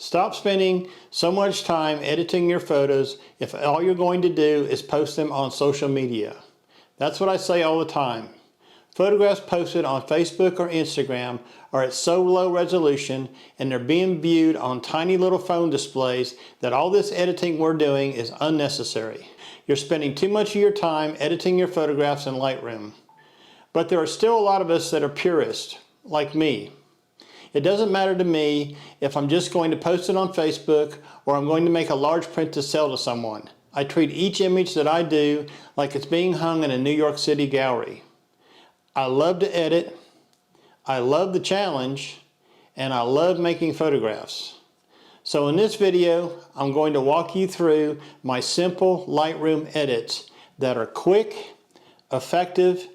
Stop spending so much time editing your photos if all you're going to do is post them on social media. That's what I say all the time. Photographs posted on Facebook or Instagram are at so low resolution and they're being viewed on tiny little phone displays that all this editing we're doing is unnecessary. You're spending too much of your time editing your photographs in Lightroom. But there are still a lot of us that are purists, like me. It doesn't matter to me if I'm just going to post it on Facebook or I'm going to make a large print to sell to someone. I treat each image that I do like it's being hung in a New York City gallery. I love to edit, I love the challenge, and I love making photographs. So in this video, I'm going to walk you through my simple Lightroom edits that are quick, effective,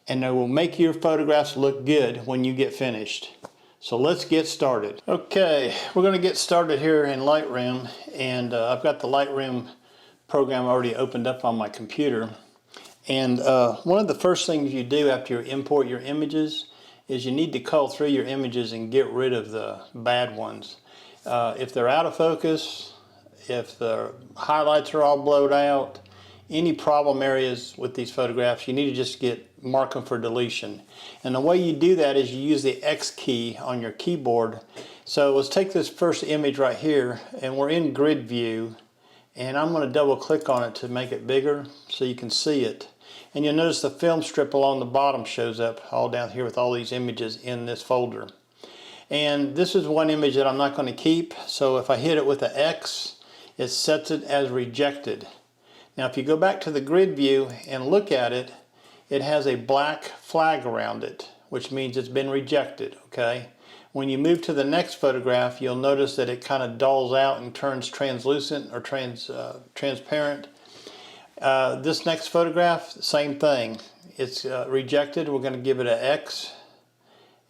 and they will make your photographs look good when you get finished. So let's get started. Okay, we're going to get started here in Lightroom, and I've got the Lightroom program already opened up on my computer. And one of the first things you do after you import your images is you need to cull through your images and get rid of the bad ones. If they're out of focus, if the highlights are all blurred out, any problem areas with these photographs, you need to just mark them for deletion. And the way you do that is you use the X key on your keyboard. So let's take this first image right here, and we're in grid view, and I'm going to double click on it to make it bigger so you can see it. And you'll notice the film strip along the bottom shows up all down here with all these images in this folder. And this is one image that I'm not going to keep, so if I hit it with an X, it sets it as rejected. Now if you go back to the grid view and look at it, it has a black flag around it, which means it's been rejected, okay? When you move to the next photograph, you'll notice that it kind of dulls out and turns translucent or transparent. This next photograph, same thing. It's rejected. We're going to give it an X.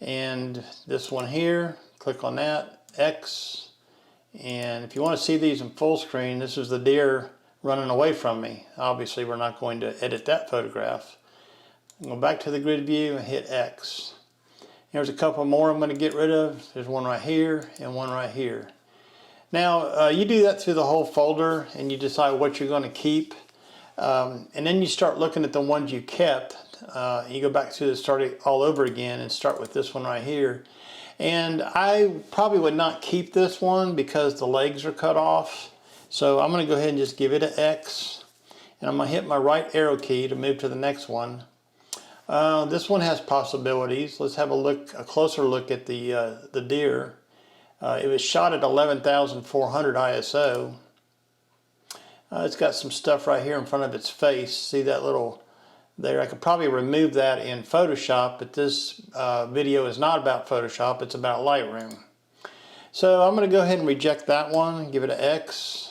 And this one here, click on that, X. And if you want to see these in full screen, this is the deer running away from me. Obviously, we're not going to edit that photograph. Go back to the grid view and hit X. There's a couple more I'm going to get rid of. There's one right here and one right here. Now, you do that through the whole folder and you decide what you're going to keep. And then you start looking at the ones you kept. You go back to start it all over again and start with this one right here. And I probably would not keep this one because the legs are cut off. So I'm going to go ahead and just give it an X. And I'm going to hit my right arrow key to move to the next one. This one has possibilities. Let's have a closer look at the deer. It was shot at 11,400 ISO. It's got some stuff right here in front of its face. See that little there? I could probably remove that in Photoshop, but this video is not about Photoshop, it's about Lightroom. So I'm going to go ahead and reject that one, give it an X.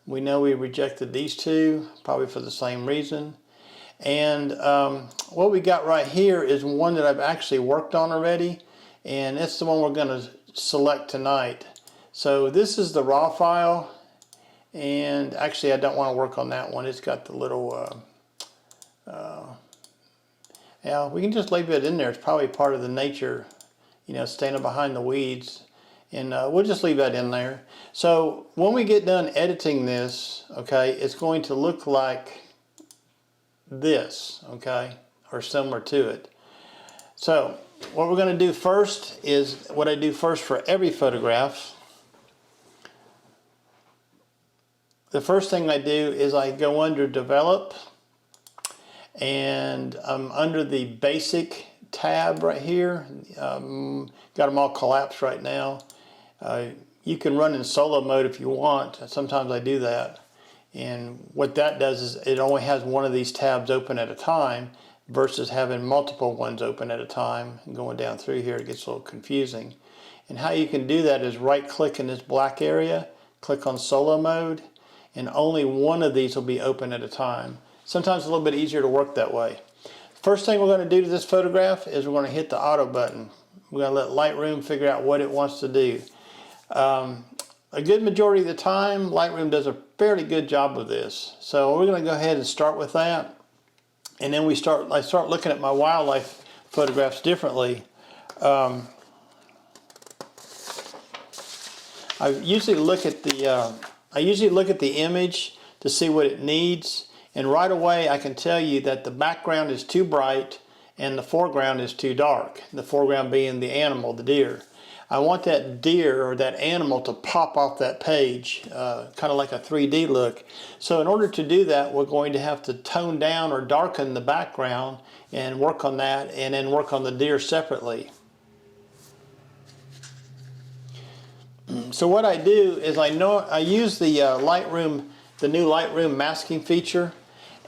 We know we rejected these two, probably for the same reason. And what we got right here is one that I've actually worked on already, and it's the one we're going to select tonight. So this is the raw file, and actually I don't want to work on that one. It's got the little, yeah, we can just leave it in there. It's probably part of the nature, you know, standing behind the weeds. And we'll just leave that in there. So when we get done editing this, okay, it's going to look like this, okay, or similar to it. So what we're going to do first is what I do first for every photograph. The first thing I do is I go under Develop, and I'm under the Basic tab right here. Got them all collapsed right now. You can run in solo mode if you want. Sometimes I do that. And what that does is it only has one of these tabs open at a time versus having multiple ones open at a time. And going down through here, it gets a little confusing. And how you can do that is right click in this black area, click on solo mode, and only one of these will be open at a time. Sometimes it's a little bit easier to work that way. First thing we're going to do to this photograph is we're going to hit the auto button. We're going to let Lightroom figure out what it wants to do. A good majority of the time, Lightroom does a fairly good job with this. So we're going to go ahead and start with that. And then I start looking at my wildlife photographs differently. I usually look at the image to see what it needs, and right away I can tell you that the background is too bright and the foreground is too dark. The foreground being the animal, the deer. I want that deer or that animal to pop off that page, kind of like a 3D look. So in order to do that, we're going to have to tone down or darken the background and work on that, and then work on the deer separately. So what I do is I use the Lightroom, the new Lightroom masking feature,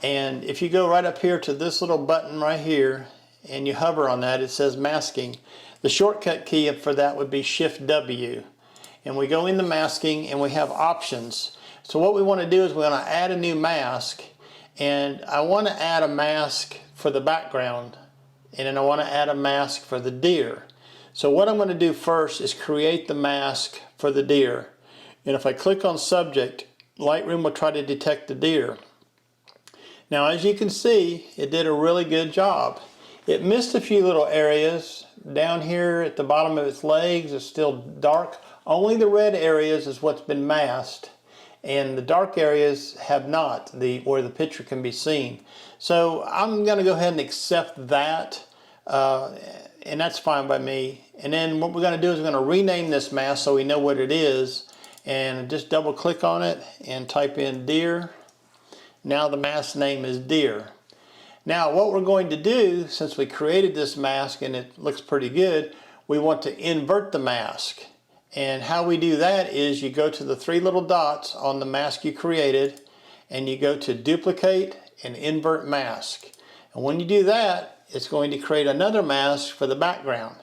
and if you go right up here to this little button right here and you hover on that, it says masking. The shortcut key for that would be Shift W, and we go into masking and we have options. So what we want to do is we want to add a new mask, and I want to add a mask for the background, and then I want to add a mask for the deer. So what I'm going to do first is create the mask for the deer. And if I click on subject, Lightroom will try to detect the deer. Now as you can see, it did a really good job. It missed a few little areas. Down here at the bottom of its legs is still dark. Only the red areas is what's been masked, and the dark areas have not, where the picture can be seen. So I'm going to go ahead and accept that, and that's fine by me. And then what we're going to do is we're going to rename this mask so we know what it is, and just double click on it and type in deer. Now the mask name is deer. Now what we're going to do, since we created this mask and it looks pretty good, we want to invert the mask. And how we do that is you go to the three little dots on the mask you created, and you go to duplicate and invert mask. And when you do that, it's going to create another mask for the background.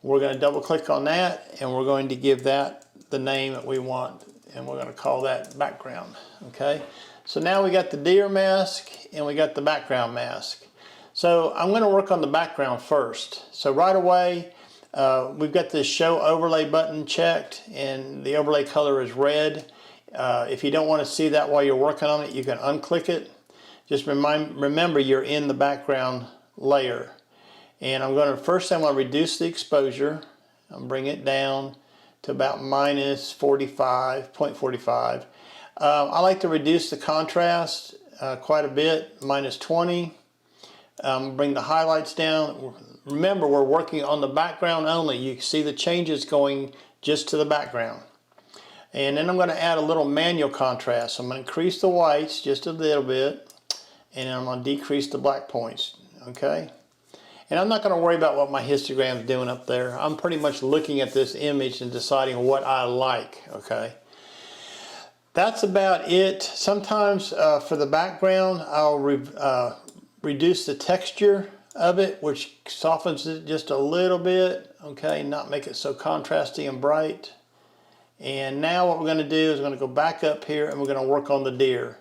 We're going to double click on that, and we're going to give that the name that we want, and we're going to call that background. Okay, so now we got the deer mask and we got the background mask. So I'm going to work on the background first. So right away we've got this show overlay button checked, and the overlay color is red. If you don't want to see that while you're working on it, you can unclick it. Just remember you're in the background layer. And I'm going to reduce the exposure. I'll bring it down to about minus 0.45. I like to reduce the contrast quite a bit, minus 20. Bring the highlights down. Remember, we're working on the background only. You see the changes going just to the background. And then I'm going to add a little manual contrast. So I'm going to increase the whites just a little bit, and I'm going to decrease the black points. Okay? And I'm not going to worry about what my histogram is doing up there. I'm pretty much looking at this image and deciding what I like. Okay? That's about it. Sometimes for the background, I'll reduce the texture of it, which softens it just a little bit. Okay, not make it so contrasty and bright. And now what we're going to do is we're going to go back up here and we're going to work on the deer.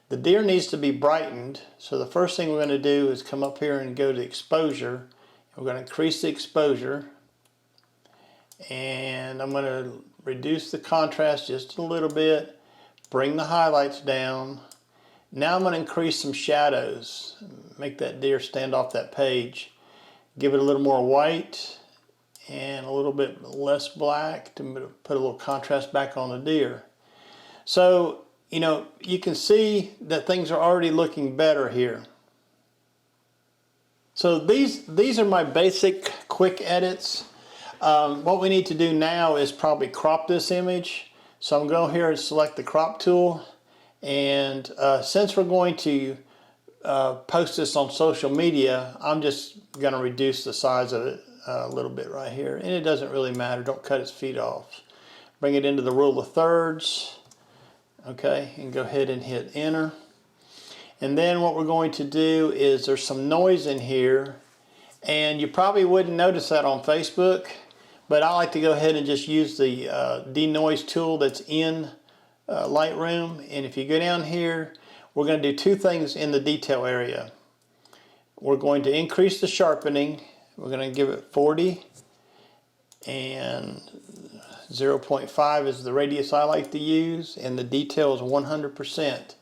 The deer needs to be brightened, so the first thing we're going to do is come up here and go to exposure. We're going to increase the exposure, and I'm going to reduce the contrast just a little bit, bring the highlights down. Now I'm going to increase some shadows, make that deer stand off that page, give it a little more white and a little bit less black to put a little contrast back on the deer. So you know, you can see that things are already looking better here. So these are my basic quick edits. What we need to do now is probably crop this image. So I'm going to go here and select the crop tool, and since we're going to post this on social media, I'm just going to reduce the size of it a little bit right here, and it doesn't really matter. Don't cut its feet off. Bring it into the rule of thirds. Okay, and go ahead and hit enter. And then what we're going to do is there's some noise in here, and you probably wouldn't notice that on Facebook, but I like to go ahead and just use the denoise tool that's in Lightroom. And if you go down here, we're going to do two things in the detail area. We're going to increase the sharpening. We're going to give it 40, and 0.5 is the radius I like to use, and the detail is 100%.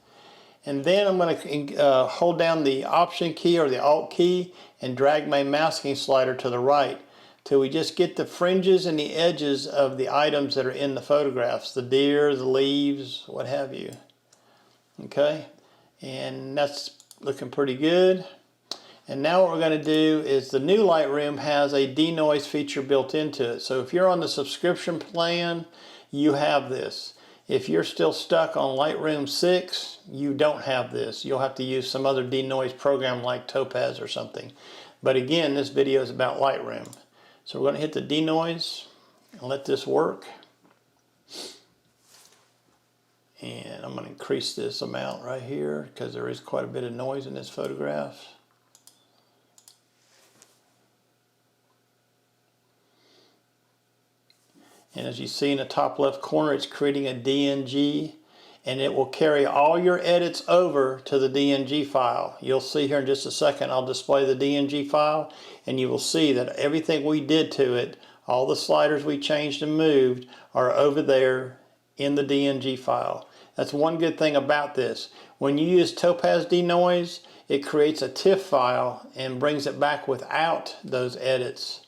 And then I'm going to hold down the Option key or the Alt key and drag my masking slider to the right. till we just get the fringes and the edges of the items that are in the photographs, the deer, the leaves, what have you. Okay, and that's looking pretty good. And now what we're going to do is the new Lightroom has a denoise feature built into it. So if you're on the subscription plan, you have this. If you're still stuck on Lightroom 6, you don't have this. You'll have to use some other denoise program like Topaz or something. But again, this video is about Lightroom. So we're going to hit the denoise and let this work. And I'm going to increase this amount right here because there is quite a bit of noise in this photograph. And as you see in the top left corner, it's creating a DNG, and it will carry all your edits over to the DNG file. You'll see here in just a second, I'll display the DNG file, and you will see that everything we did to it, all the sliders we changed and moved, are over there in the DNG file. That's one good thing about this. When you use Topaz Denoise, it creates a TIFF file and brings it back without those edits.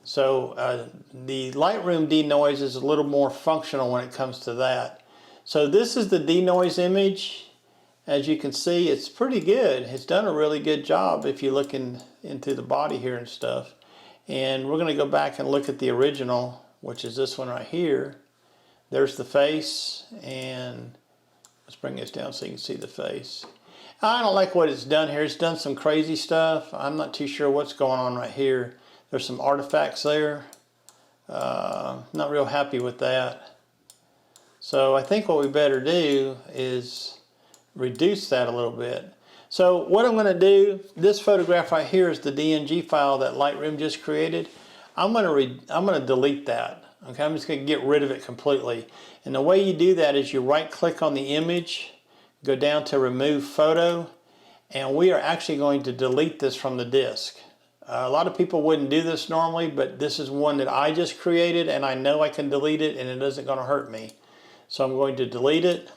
So the Lightroom denoise is a little more functional when it comes to that. So this is the denoise image. As you can see, it's pretty good. It's done a really good job if you look into the body here and stuff. And we're going to go back and look at the original, which is this one right here. There's the face, and let's bring this down so you can see the face. I don't like what it's done here. It's done some crazy stuff. I'm not too sure what's going on right here. There's some artifacts there. Not real happy with that. So I think what we better do is reduce that a little bit. So what I'm going to do, this photograph right here is the DNG file that Lightroom just created. I'm going to delete that. Okay, I'm just going to get rid of it completely. And the way you do that is you right click on the image, go down to remove photo, and we are actually going to delete this from the disk. A lot of people wouldn't do this normally, but this is one that I just created, and I know I can delete it and it isn't going to hurt me. So I'm going to delete it,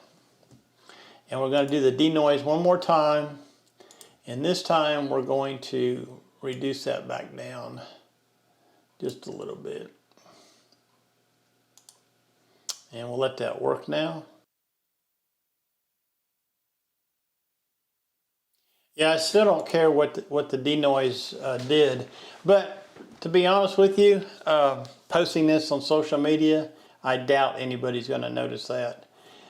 and we're going to do the denoise one more time, and this time we're going to reduce that back down just a little bit. And we'll let that work now. Yeah, I still don't care what the denoise did, but to be honest with you, posting this on social media, I doubt anybody's going to notice that.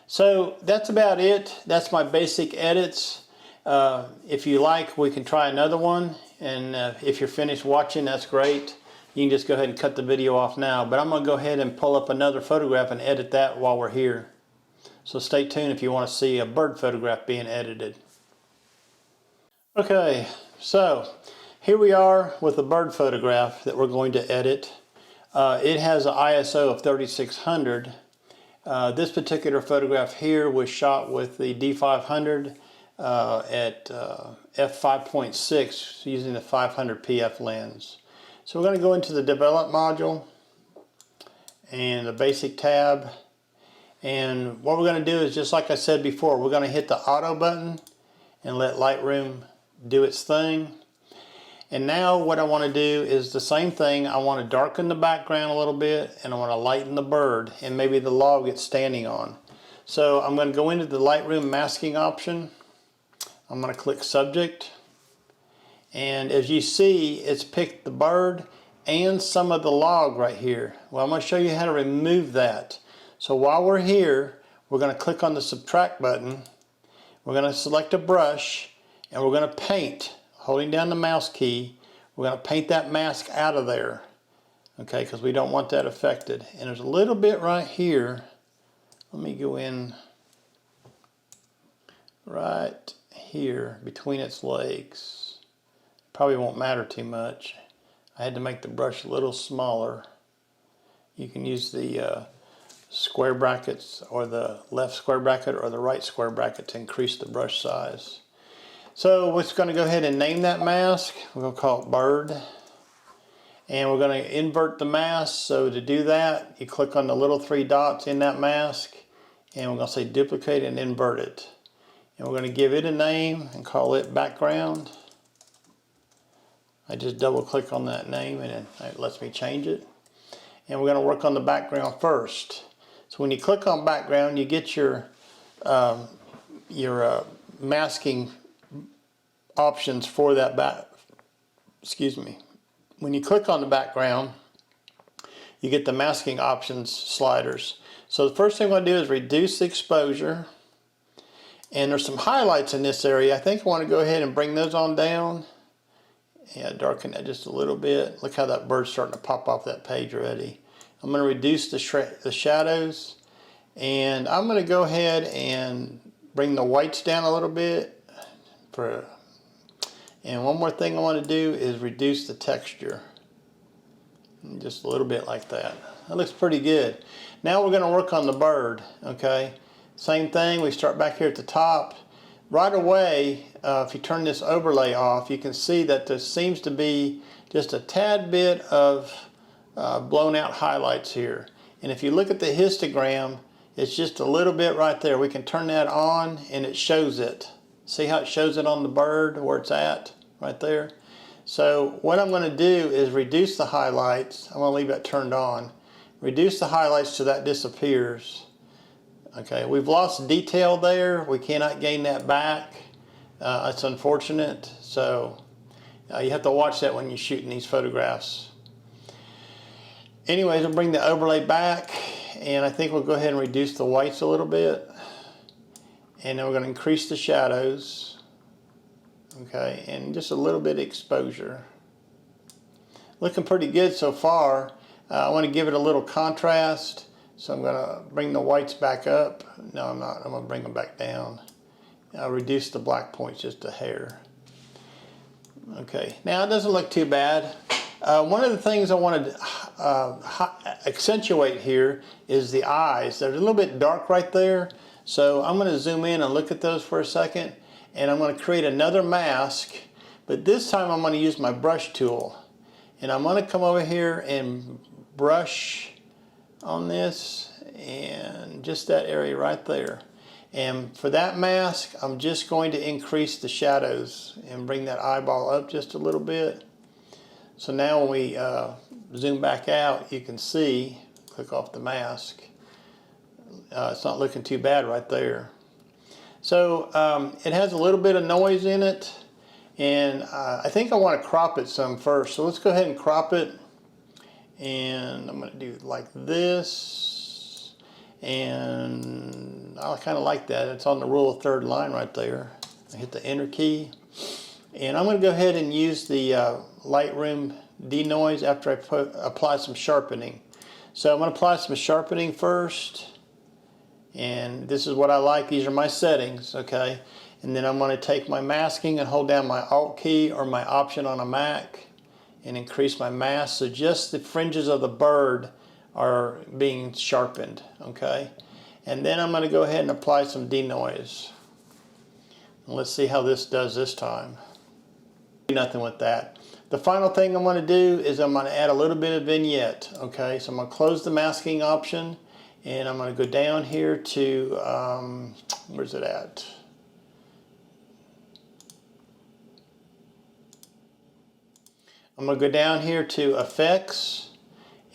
So that's about it. That's my basic edits. If you like, we can try another one, and if you're finished watching, that's great. You can just go ahead and cut the video off now, but I'm going to go ahead and pull up another photograph and edit that while we're here. So stay tuned if you want to see a bird photograph being edited. Okay, so here we are with a bird photograph that we're going to edit. It has an ISO of 3600. This particular photograph here was shot with the D500 at f5.6 using the 500 PF lens. So we're going to go into the Develop module and the Basic tab. And what we're going to do is, just like I said before, we're going to hit the Auto button and let Lightroom do its thing. And now what I want to do is the same thing. I want to darken the background a little bit, and I want to lighten the bird and maybe the log it's standing on. So I'm going to go into the Lightroom masking option. I'm going to click Subject, and as you see, it's picked the bird and some of the log right here. Well, I'm going to show you how to remove that. So while we're here, we're going to click on the Subtract button. We're going to select a brush, and we're going to paint, holding down the mouse key. We're going to paint that mask out of there, okay, because we don't want that affected. And there's a little bit right here. Let me go in right here between its legs. Probably won't matter too much. I had to make the brush a little smaller. You can use the square brackets, or the left square bracket or the right square bracket, to increase the brush size. So we're just going to go ahead and name that mask. We're going to call it Bird. And we're going to invert the mask. So to do that, you click on the little three dots in that mask, and we're going to say duplicate and invert it. And we're going to give it a name and call it Background. I just double click on that name and it lets me change it. And we're going to work on the background first. So when you click on background, you get your masking options for that excuse me. When you click on the background, you get the masking options sliders. So the first thing I'm going to do is reduce the exposure. And there's some highlights in this area. I think I want to go ahead and bring those on down. Yeah, darken that just a little bit. Look how that bird's starting to pop off that page already. I'm going to reduce the shadows. And I'm going to go ahead and bring the whites down a little bit. And one more thing I want to do is reduce the texture. Just a little bit like that. That looks pretty good. Now we're going to work on the bird, okay? Same thing, we start back here at the top. Right away, if you turn this overlay off, you can see that there seems to be just a tad bit of blown out highlights here. And if you look at the histogram, it's just a little bit right there. We can turn that on and it shows it. See how it shows it on the bird, where it's at, right there? So what I'm going to do is reduce the highlights. I'm going to leave that turned on. Reduce the highlights till that disappears. Okay, we've lost detail there. We cannot gain that back. It's unfortunate. So you have to watch that when you're shooting these photographs. Anyways, I'll bring the overlay back, and I think we'll go ahead and reduce the whites a little bit. And then we're going to increase the shadows. Okay, and just a little bit of exposure. Looking pretty good so far. I want to give it a little contrast. So I'm going to bring the whites back up. No, I'm not. I'm going to bring them back down. I'll reduce the black points just a hair. Okay, now it doesn't look too bad. One of the things I want to accentuate here is the eyes. They're a little bit dark right there. So I'm going to zoom in and look at those for a second. And I'm going to create another mask. But this time I'm going to use my brush tool. And I'm going to come over here and brush on this and just that area right there. And for that mask, I'm just going to increase the shadows and bring that eyeball up just a little bit. So now when we zoom back out, you can see, click off the mask, it's not looking too bad right there. So it has a little bit of noise in it, and I think I want to crop it some first. So let's go ahead and crop it. And I'm going to do it like this, and I kind of like that. It's on the rule of third line right there. I hit the enter key, and I'm going to go ahead and use the Lightroom denoise after I apply some sharpening. So I'm going to apply some sharpening first, and this is what I like. These are my settings, okay? And then I'm going to take my masking and hold down my Alt key or my Option on a Mac and increase my mask, so just the fringes of the bird are being sharpened, okay? And then I'm going to go ahead and apply some denoise. And let's see how this does this time. Nothing with that. The final thing I'm going to do is I'm going to add a little bit of vignette, okay? So I'm going to close the masking option, and I'm going to go down here to, where's it at? I'm going to go down here to Effects,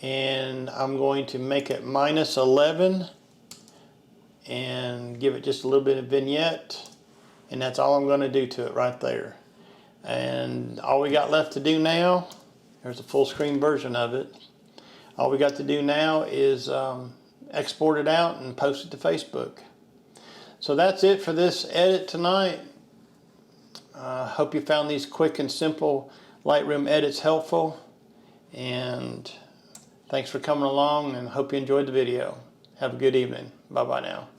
and I'm going to make it -11 and give it just a little bit of vignette, and that's all I'm going to do to it right there. And all we got left to do now, here's a full screen version of it. All we got to do now is export it out and post it to Facebook. So that's it for this edit tonight. Hope you found these quick and simple Lightroom edits helpful, and thanks for coming along, and hope you enjoyed the video. Have a good evening. Bye bye now.